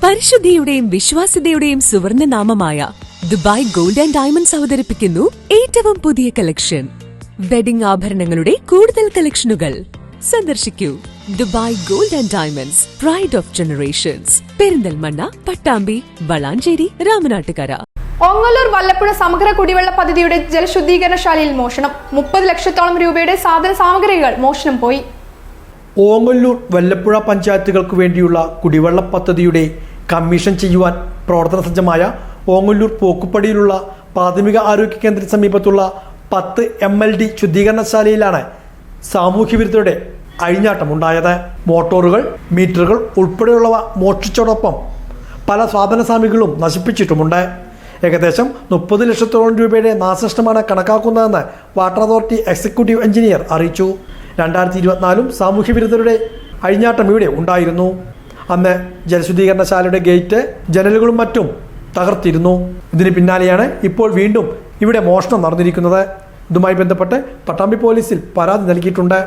പരിശുദ്ധിയുടെയും വിശ്വാസ്യതയുടെയും സുവർണ്ണ നാമമായ ദുബായ് ഗോൾഡ് ആൻഡ് ഡയമണ്ട്സ് അവതരിപ്പിക്കുന്നു ഏറ്റവും പുതിയ കളക്ഷൻ. വെഡിംഗ് ആഭരണങ്ങളുടെ കൂടുതൽ കളക്ഷനുകൾ സന്ദർശിക്കൂ. Dubai Gold and Diamonds, pride of generations. Perinthalmanna, Pattambi, Valanchery, Ramanattukara. Ongallur Vallappuzha സമഗ്ര കുടിവെള്ള പദ്ധതിയുടെ ജലശുദ്ധീകരണശാലയിൽ മോഷണം. 30 ലക്ഷത്തോളം രൂപയുടെ സാധന സാമഗ്രികൾ മോഷണം പോയി. ഓങ്ങല്ലൂർ വല്ലപ്പുഴ പഞ്ചായത്തുകൾക്ക് വേണ്ടിയുള്ള കുടിവെള്ള പദ്ധതിയുടെ കമ്മീഷൻ ചെയ്യുവാൻ പ്രവർത്തന സജ്ജമായ ഓങ്ങല്ലൂർ പോക്കുപ്പടിയിലുള്ള പ്രാഥമിക ആരോഗ്യ കേന്ദ്രത്തിന് സമീപത്തുള്ള 10 MLD ശുദ്ധീകരണശാലയിലാണ് സാമൂഹ്യവിരുദ്ധരുടെ അഴിഞ്ഞാട്ടമുണ്ടായത്. മോട്ടോറുകൾ, മീറ്ററുകൾ ഉൾപ്പെടെയുള്ളവ മോഷ്ടിച്ചതോടൊപ്പം പല സാധന സാമഗ്രികളും നശിപ്പിച്ചിട്ടുമുണ്ട്. ഏകദേശം 30 ലക്ഷത്തോളം രൂപയുടെ നാശനഷ്ടമാണ് കണക്കാക്കുന്നതെന്ന് വാട്ടർ അതോറിറ്റി എക്സിക്യൂട്ടീവ് എഞ്ചിനീയർ അറിയിച്ചു. 2024 സാമൂഹ്യവിരുദ്ധരുടെ അഴിഞ്ഞാട്ടം ഇവിടെ ഉണ്ടായിരുന്നു. അന്ന് ജലശുദ്ധീകരണശാലയുടെ ഗേറ്റ്, ജനലുകളും മറ്റും തകർത്തിരുന്നു. ഇതിന് പിന്നാലെയാണ് ഇപ്പോൾ വീണ്ടും ഇവിടെ മോഷണം നടന്നിരിക്കുന്നത്. ഇതുമായി ബന്ധപ്പെട്ട് പട്ടാമ്പി പോലീസിൽ പരാതി നൽകിയിട്ടുണ്ട്.